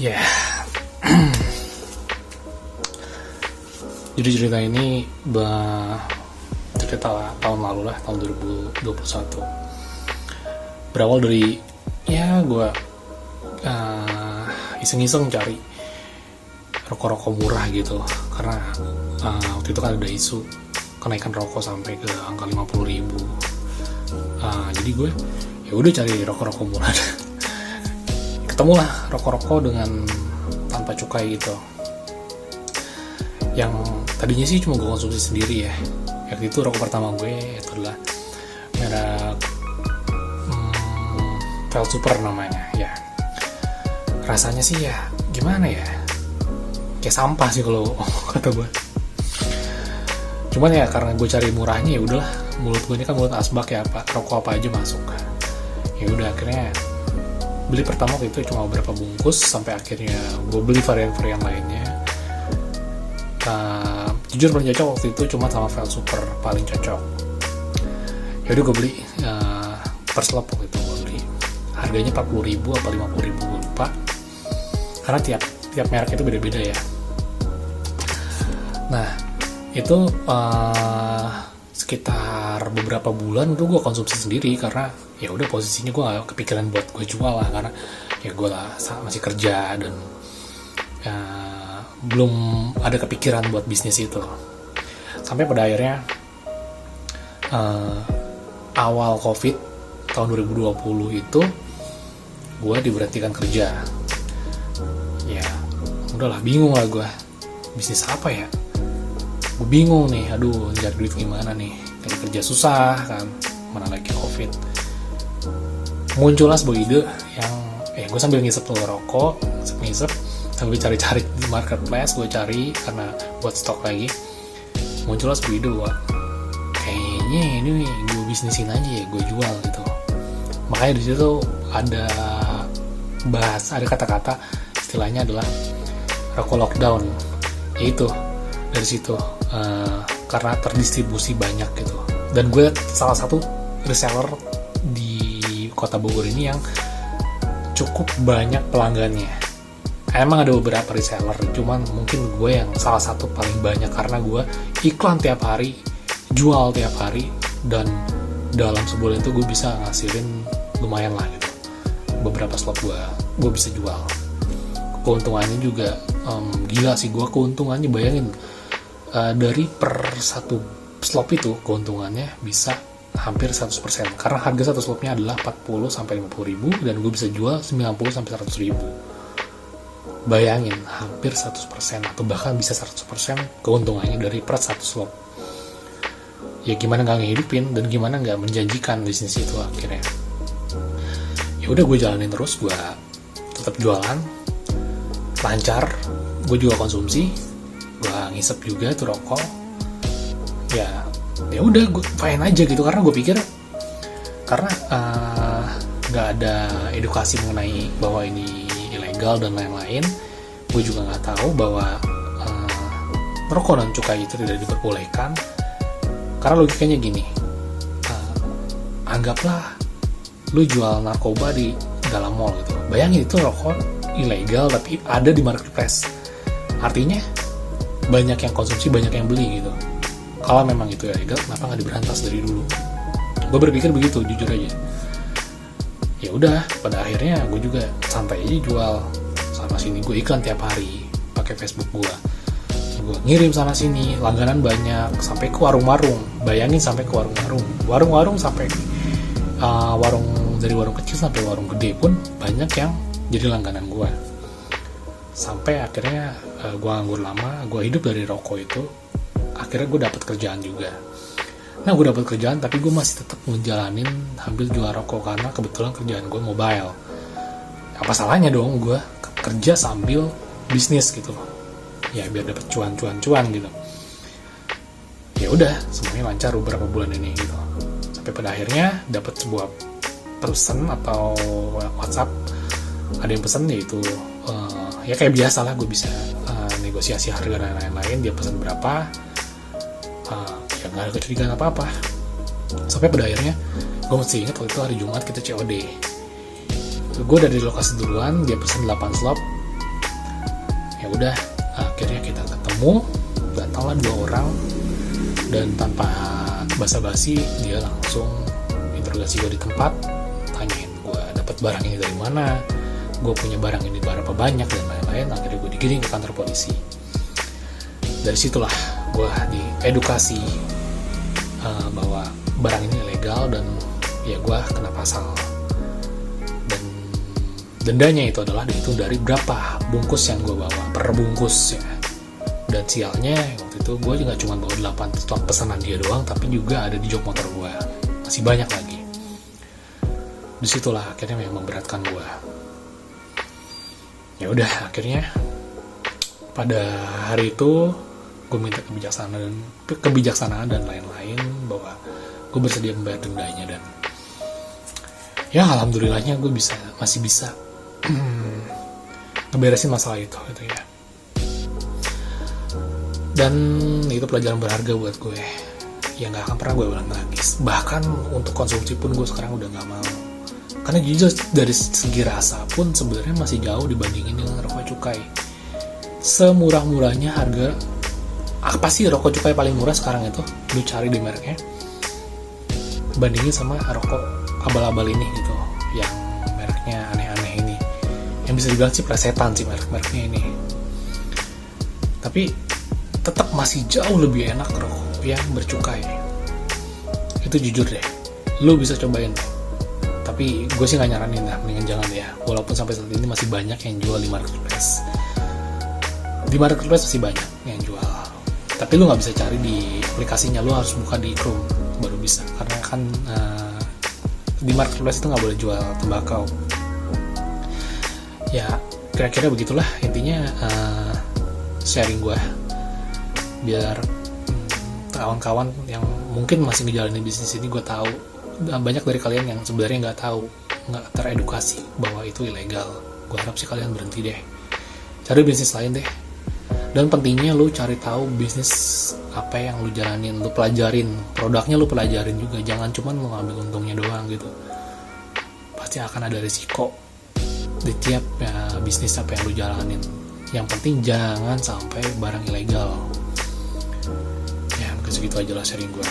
Ya, jadi cerita ini cerita tahun lalu lah, tahun 2021. Berawal dari gue iseng-iseng cari rokok-rokok murah gitu, karena waktu itu kan ada isu kenaikan rokok sampai ke angka 50.000. Jadi gue udah cari rokok-rokok murah. Ketemulah rokok-rokok dengan tanpa cukai gitu, yang tadinya sih cuma gue konsumsi sendiri ya. Waktu itu rokok pertama gue itu adalah merek Vel Super namanya ya. Rasanya sih ya gimana ya, kayak sampah sih kalau kata gue. Cuman ya karena gue cari murahnya, ya udahlah, mulut gue ini kan mulut asbak ya, rokok apa aja masuk. Ya udah, akhirnya beli pertama waktu itu cuma beberapa bungkus, sampai akhirnya gue beli varian-varian lainnya. Jujur paling cocok waktu itu cuma sama Vel Super, paling cocok. Ya udah gue beli per slop waktu itu gue beli. Harganya 40.000 apa 50.000 gue lupa, karena tiap merek itu beda-beda ya. Nah itu sekitar beberapa bulan tuh gue konsumsi sendiri, karena ya udah posisinya gue gak kepikiran buat gue jual lah, karena ya gue lah masih kerja dan belum ada kepikiran buat bisnis itu. Sampai pada akhirnya awal COVID tahun 2020 itu gue diberhentikan kerja. Ya udahlah, bingung lah gue, bisnis apa ya. Gue bingung nih, aduh cari duit gimana nih, cari kerja susah kan, mana lagi COVID. Muncullah sebuah ide yang gue sambil ngisep tuh rokok, ngisep sambil cari-cari di marketplace, gue cari karena buat stok lagi. Muncullah sebuah ide buat kayaknya ini gue bisnisin aja ya, gue jual gitu. Makanya di situ ada kata-kata, istilahnya adalah rokok lockdown. Yaitu dari situ karena terdistribusi banyak gitu, dan gue salah satu reseller di kota Bogor ini yang cukup banyak pelanggannya. Emang ada beberapa reseller, cuman mungkin gue yang salah satu paling banyak, karena gue iklan tiap hari, jual tiap hari, dan dalam sebulan itu gue bisa ngasilin lumayan lah gitu. Beberapa slot gue bisa jual. Keuntungannya juga gila sih, gue keuntungannya bayangin, dari per satu slot itu keuntungannya bisa hampir 100%, karena harga satu slotnya adalah 40 sampai 50.000 dan gue bisa jual 90 sampai 100.000. Bayangin, hampir 100% atau bahkan bisa 100% keuntungannya dari per satu slot. Ya gimana nggak ngehidupin dan gimana nggak menjanjikan bisnis itu. Akhirnya ya udah gue jalanin terus, gue tetap jualan lancar, gue juga konsumsi, gue ngisep juga tuh rokok. Ya udah, gue fine aja gitu, karena gue pikir karena nggak ada edukasi mengenai bahwa ini ilegal dan lain-lain. Gue juga nggak tahu bahwa rokok dan cukai itu tidak diperbolehkan. Karena logikanya gini, anggaplah lu jual narkoba di dalam mall gitu, bayangin itu rokok ilegal tapi ada di marketplace, artinya banyak yang konsumsi, banyak yang beli gitu. Kalau memang itu ilegal, kenapa nggak diberantas dari dulu? Gue berpikir begitu, jujur aja. Ya udah, pada akhirnya gue juga santai aja jual sana sini. Gue iklan tiap hari pakai Facebook gue ngirim sana sini, langganan banyak, sampai ke warung-warung. Bayangin, sampai ke warung-warung sampai dari warung kecil sampai warung gede pun banyak yang jadi langganan gue. Sampai akhirnya gue nganggur lama, gue hidup dari rokok itu. Akhirnya gue dapat kerjaan juga. Nah, gue dapat kerjaan tapi gue masih tetap ngejalanin sambil jual rokok, karena kebetulan kerjaan gue mobile. Apa salahnya dong gue kerja sambil bisnis gitu, ya biar dapat cuan gitu. Ya udah, semuanya lancar beberapa bulan ini gitu. Sampai pada akhirnya dapat sebuah pesan atau WhatsApp, ada yang pesan, yaitu ya kayak biasa lah, gue bisa negosiasi harga dan lain-lain. Dia pesan berapa, ya nggak ada kecurigaan apa-apa. Sampai pada akhirnya gue masih ingat waktu itu hari Jumat kita COD. Gue dari lokasi duluan, dia pesan 8 slot, udah, akhirnya kita ketemu, datanglah 2 orang, dan tanpa basa-basi dia langsung interogasi gue di tempat, tanyain gue dapat barang ini dari mana, gue punya barang ini berapa banyak dan lain-lain. Akhirnya gue digiring ke kantor polisi. Dari situlah gue diedukasi bahwa barang ini ilegal dan ya gue kena pasal. Dan dendanya itu adalah dihitung dari berapa bungkus yang gue bawa per bungkus ya. Dan sialnya waktu itu gue juga cuma bawa 8 stok pesanan dia doang, tapi juga ada di jok motor gue, masih banyak lagi. Disitulah akhirnya memang memberatkan gue. Ya udah, akhirnya pada hari itu gue minta kebijaksanaan dan lain-lain, bahwa gue bersedia membayar dendanya. Dan ya alhamdulillahnya gue masih bisa ngeberesin masalah itu gitu ya. Dan itu pelajaran berharga buat gue, ya nggak akan pernah gue ulang lagi. Bahkan untuk konsumsi pun gue sekarang udah nggak mau, karena jujur dari segi rasa pun sebenarnya masih jauh dibandingin dengan rokok cukai. Semurah-murahnya harga, apa sih rokok cukai paling murah sekarang itu, lu cari di mereknya, bandingin sama rokok abal-abal ini gitu, yang mereknya aneh-aneh ini, yang bisa dibilang sih plesetan sih merek-mereknya ini. Tapi tetap masih jauh lebih enak rokok yang bercukai. Itu jujur deh, lu bisa cobain. Tapi gue sih gak nyaranin lah, mendingan jangan ya. Walaupun sampai saat ini masih banyak yang jual di marketplace. Di marketplace masih banyak yang jual. Tapi lu gak bisa cari di aplikasinya, lu harus buka di Chrome baru bisa. Karena kan di marketplace itu gak boleh jual tembakau. Ya kira-kira begitulah intinya sharing gue, biar kawan-kawan yang mungkin masih ngejalanin bisnis ini, gue tahu banyak dari kalian yang sebenarnya nggak tahu, nggak teredukasi bahwa itu ilegal. Gue harap sih kalian berhenti deh, cari bisnis lain deh. Dan pentingnya lu cari tahu bisnis apa yang lu jalanin, lu pelajarin produknya, lu pelajarin juga, jangan cuma lu ngambil untungnya doang gitu. Pasti akan ada risiko di tiap bisnis apa yang lu jalanin. Yang penting jangan sampai barang ilegal. Ya mungkin segitu aja lah sharing gue.